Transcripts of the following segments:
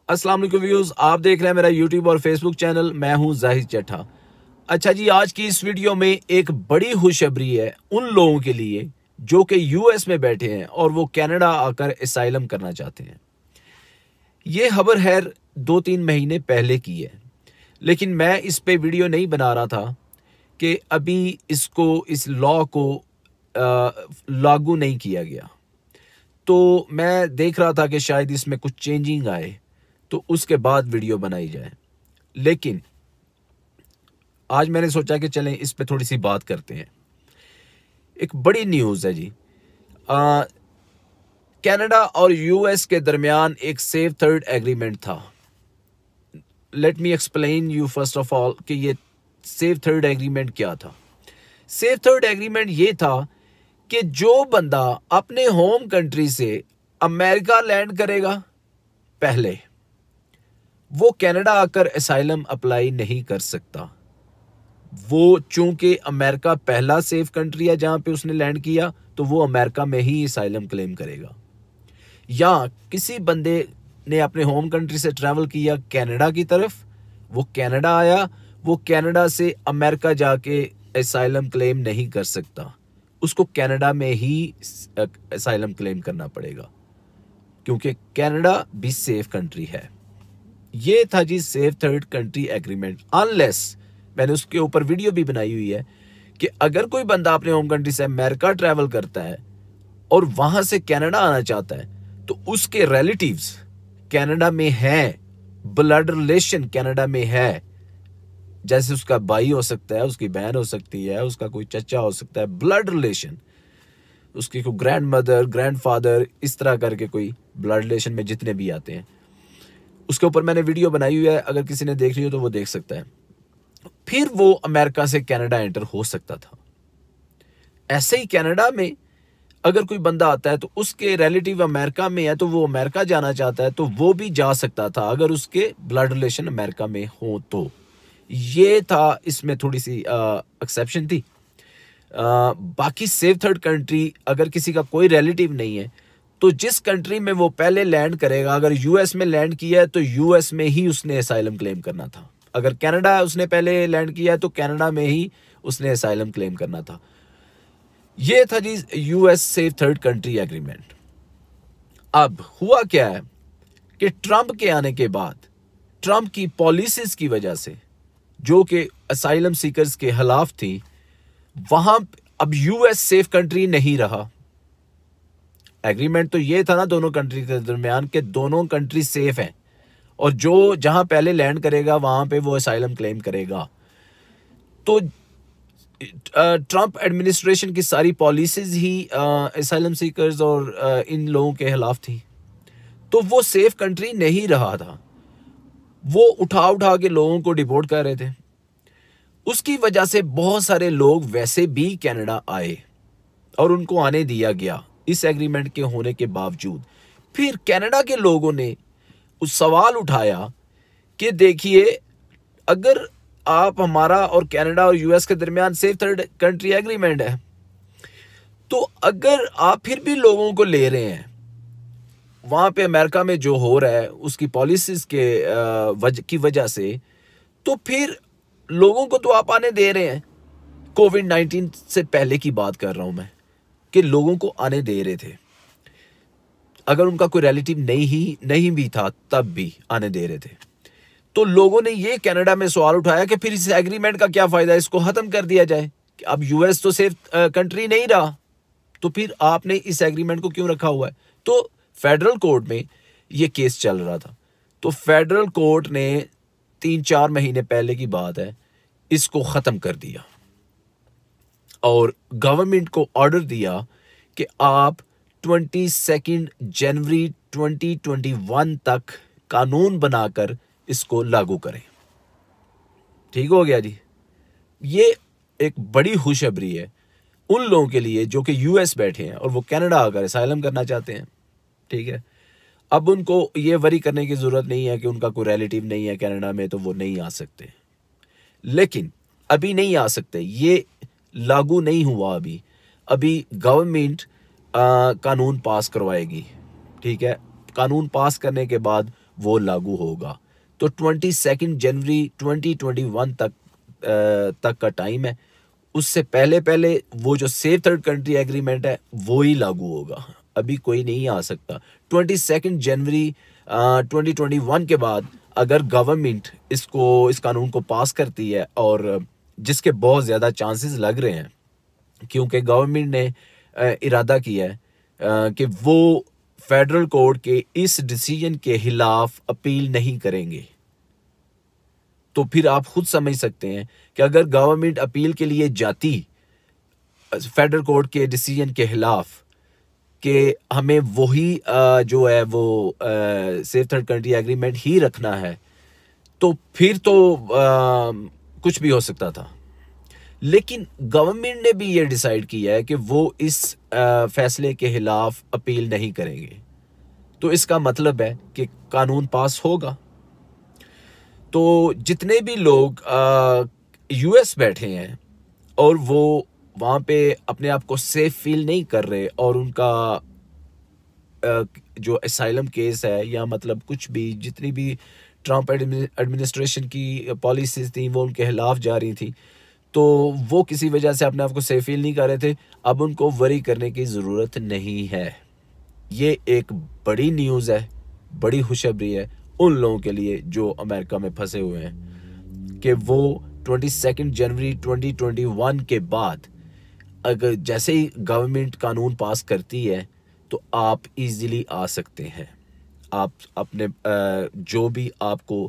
अस्सलाम वालेकुम व्यूअर्स, आप देख रहे हैं मेरा यूट्यूब और फेसबुक चैनल। मैं हूं जाहिद चट्ठा। अच्छा जी, आज की इस वीडियो में एक बड़ी खुशखबरी है उन लोगों के लिए जो कि यूएस में बैठे हैं और वो कनाडा आकर एसाइलम करना चाहते हैं। ये खबर है 2-3 महीने पहले की है, लेकिन मैं इस पे वीडियो नहीं बना रहा था कि अभी इस लॉ को लागू नहीं किया गया। तो मैं देख रहा था कि शायद इसमें कुछ चेंजिंग आए तो उसके बाद वीडियो बनाई जाए। लेकिन आज मैंने सोचा कि चलें इस पे थोड़ी सी बात करते हैं। एक बड़ी न्यूज़ है जी। कनाडा और यूएस के दरमियान एक सेफ थर्ड एग्रीमेंट था। Let me explain you first of all कि ये सेफ थर्ड एग्रीमेंट क्या था। सेफ थर्ड एग्रीमेंट ये था कि जो बंदा अपने होम कंट्री से अमेरिका लैंड करेगा पहले, वो कनाडा आकर असाइलम अप्लाई नहीं कर सकता। वो चूंकि अमेरिका पहला सेफ कंट्री है जहां पे उसने लैंड किया, तो वो अमेरिका में ही असाइलम क्लेम करेगा। या किसी बंदे ने अपने होम कंट्री से ट्रैवल किया कनाडा की तरफ, वो कनाडा आया, वो कनाडा से अमेरिका जाके असाइलम क्लेम नहीं कर सकता। उसको कनाडा में ही असाइलम क्लेम करना पड़ेगा, क्योंकि कनाडा भी सेफ कंट्री है। ये था जी safe third country agreement. Unless, मैंने उसके ऊपर वीडियो भी बनाई हुई है कि अगर कोई बंदा अपने होम कंट्री से अमेरिका ट्रैवल करता है और वहां से कनाडा आना चाहता है, तो उसके रिलेटिव्स कनाडा में हैं, ब्लड रिलेशन कनाडा में है। जैसे उसका भाई हो सकता है, उसकी बहन हो सकती है, उसका कोई चचा हो सकता है, ब्लड रिलेशन, उसकी कोई ग्रैंड मदर, ग्रैंड फादर, इस तरह करके कोई ब्लड रिलेशन में जितने भी आते हैं, उसके ऊपर मैंने वीडियो बनाई हुई है। अगर किसी ने देख ली हो तो वो देख सकता है। फिर वो अमेरिका से कनाडा एंटर हो सकता था। ऐसे ही कनाडा में अगर कोई बंदा आता है तो उसके रिलेटिव अमेरिका में है, तो वो अमेरिका जाना चाहता है तो वो भी जा सकता था, अगर उसके ब्लड रिलेशन अमेरिका में हो तो। ये था, इसमें थोड़ी सी एक्सेप्शन थी। बाकी सेफ थर्ड कंट्री, अगर किसी का कोई रिलेटिव नहीं है तो जिस कंट्री में वो पहले लैंड करेगा, अगर यूएस में लैंड किया है तो यूएस में ही उसने असाइलम क्लेम करना था। अगर कनाडा उसने पहले लैंड किया है तो कनाडा में ही उसने असाइलम क्लेम करना था। ये था जी US safe third country agreement. अब हुआ क्या है कि ट्रंप के आने के बाद, ट्रंप की पॉलिसीज की वजह से, जो कि असाइलम सीकर्स के खिलाफ थी, वहां अब यूएस सेफ कंट्री नहीं रहा। एग्रीमेंट तो ये था ना दोनों कंट्री के दरमियान के दोनों कंट्री सेफ हैं और जो जहां पहले लैंड करेगा वहां पे वो असाइलम क्लेम करेगा। तो ट्रंप एडमिनिस्ट्रेशन की सारी पॉलिसीज ही असाइलम सीकर्स और इन लोगों के खिलाफ थी, तो वो सेफ कंट्री नहीं रहा था। वो उठा उठा के लोगों को डिपोर्ट कर रहे थे। उसकी वजह से बहुत सारे लोग वैसे भी कनाडा आए और उनको आने दिया गया इस एग्रीमेंट के होने के बावजूद। फिर कनाडा के लोगों ने उस सवाल उठाया कि देखिए, अगर आप हमारा और कनाडा और यूएस के दरमियान सेफ थर्ड कंट्री एग्रीमेंट है, तो अगर आप फिर भी लोगों को ले रहे हैं वहां पे अमेरिका में जो हो रहा है उसकी पॉलिसीज की वजह से, तो फिर लोगों को तो आप आने दे रहे हैं। कोविड-19 से पहले की बात कर रहा हूं मैं, कि लोगों को आने दे रहे थे। अगर उनका कोई रिलेटिव नहीं भी था तब भी आने दे रहे थे। तो लोगों ने ये कनाडा में सवाल उठाया कि फिर इस एग्रीमेंट का क्या फायदा, इसको खत्म कर दिया जाए। कि अब यूएस तो सेफ कंट्री नहीं रहा, तो फिर आपने इस एग्रीमेंट को क्यों रखा हुआ है। तो फेडरल कोर्ट में ये केस चल रहा था। तो फेडरल कोर्ट ने 3-4 महीने पहले की बात है, इसको खत्म कर दिया और गवर्नमेंट को ऑर्डर दिया कि आप 22 जनवरी 2021 तक कानून बनाकर इसको लागू करें। ठीक हो गया जी। ये एक बड़ी खुशखबरी है उन लोगों के लिए जो कि यूएस बैठे हैं और वो कनाडा आकर असाइलम करना चाहते हैं। ठीक है, अब उनको ये वरी करने की जरूरत नहीं है कि उनका कोई रिलेटिव नहीं है कनाडा में तो वो नहीं आ सकते। लेकिन अभी नहीं आ सकते, ये लागू नहीं हुआ अभी गवर्नमेंट कानून पास करवाएगी। ठीक है, कानून पास करने के बाद वो लागू होगा। तो 22 जनवरी 2021 तक का टाइम है। उससे पहले पहले वो जो सेफ थर्ड कंट्री एग्रीमेंट है वो ही लागू होगा, अभी कोई नहीं आ सकता। 22 जनवरी 2021 के बाद अगर गवर्नमेंट इस कानून को पास करती है, और जिसके बहुत ज़्यादा चांसेस लग रहे हैं, क्योंकि गवर्नमेंट ने इरादा किया है कि वो फेडरल कोर्ट के इस डिसीजन के खिलाफ अपील नहीं करेंगे। तो फिर आप खुद समझ सकते हैं कि अगर गवर्नमेंट अपील के लिए जाती फेडरल कोर्ट के डिसीजन के खिलाफ कि हमें वही जो है वो सेफ थर्ड कंट्री एग्रीमेंट ही रखना है, तो फिर तो कुछ भी हो सकता था। लेकिन गवर्नमेंट ने भी ये डिसाइड किया है कि वो इस फैसले के खिलाफ अपील नहीं करेंगे। तो इसका मतलब है कि कानून पास होगा। तो जितने भी लोग यूएस बैठे हैं और वो वहाँ पे अपने आप को सेफ फील नहीं कर रहे, और उनका जो असाइलम केस है या मतलब कुछ भी जितनी भी ट्रंप एडमिनिस्ट्रेशन की पॉलिसीज थी वो उनके खिलाफ जा रही थी, तो वो किसी वजह से अपने आप को सेफ फील नहीं कर रहे थे, अब उनको वरी करने की ज़रूरत नहीं है। ये एक बड़ी न्यूज़ है, बड़ी खुशखबरी है उन लोगों के लिए जो अमेरिका में फंसे हुए हैं कि वो 22 जनवरी 2021 के बाद अगर जैसे ही गवर्नमेंट कानून पास करती है तो आप इजीली आ सकते हैं। आप अपने जो भी आपको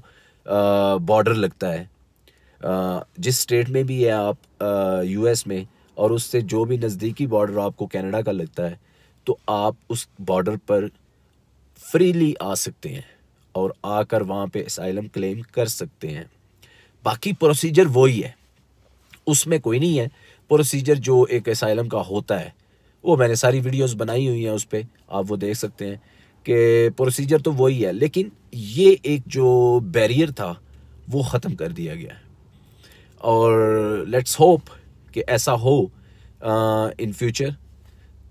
बॉर्डर लगता है, जिस स्टेट में भी है आप यूएस में, और उससे जो भी नज़दीकी बॉर्डर आपको कनाडा का लगता है, तो आप उस बॉर्डर पर फ्रीली आ सकते हैं और आकर वहाँ पे असाइलम क्लेम कर सकते हैं। बाकी प्रोसीजर वही है, उसमें कोई नहीं है। प्रोसीजर जो एक असाइलम का होता है वो मैंने सारी वीडियोस बनाई हुई हैं, उस पर आप वो देख सकते हैं कि प्रोसीजर तो वही है, लेकिन ये एक जो बैरियर था वो ख़त्म कर दिया गया है। और लेट्स होप कि ऐसा हो इन फ्यूचर।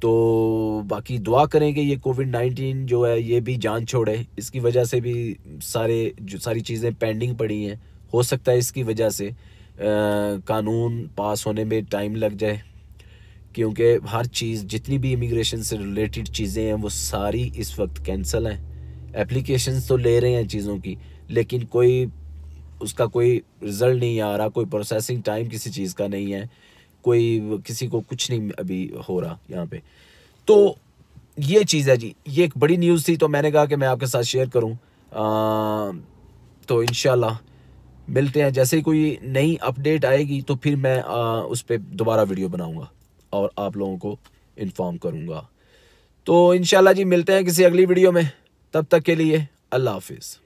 तो बाकी दुआ करें कि ये कोविड-19 जो है ये भी जान छोड़े। इसकी वजह से भी सारी चीज़ें पेंडिंग पड़ी हैं। हो सकता है इसकी वजह से कानून पास होने में टाइम लग जाए, क्योंकि हर चीज़ जितनी भी इमिग्रेशन से रिलेटेड चीज़ें हैं वो सारी इस वक्त कैंसिल हैं। एप्लीकेशंस तो ले रहे हैं चीज़ों की, लेकिन उसका कोई रिज़ल्ट नहीं आ रहा, कोई प्रोसेसिंग टाइम किसी चीज़ का नहीं है, कोई किसी को कुछ नहीं अभी हो रहा यहाँ पे। तो ये चीज़ है जी, ये एक बड़ी न्यूज़ थी तो मैंने कहा कि मैं आपके साथ शेयर करूँ। तो इंशाल्लाह मिलते हैं, जैसे ही कोई नई अपडेट आएगी तो फिर मैं उस पर दोबारा वीडियो बनाऊँगा और आप लोगों को इन्फॉर्म करूँगा। तो इंशाल्लाह जी मिलते हैं किसी अगली वीडियो में, तब तक के लिए अल्लाह हाफिज़।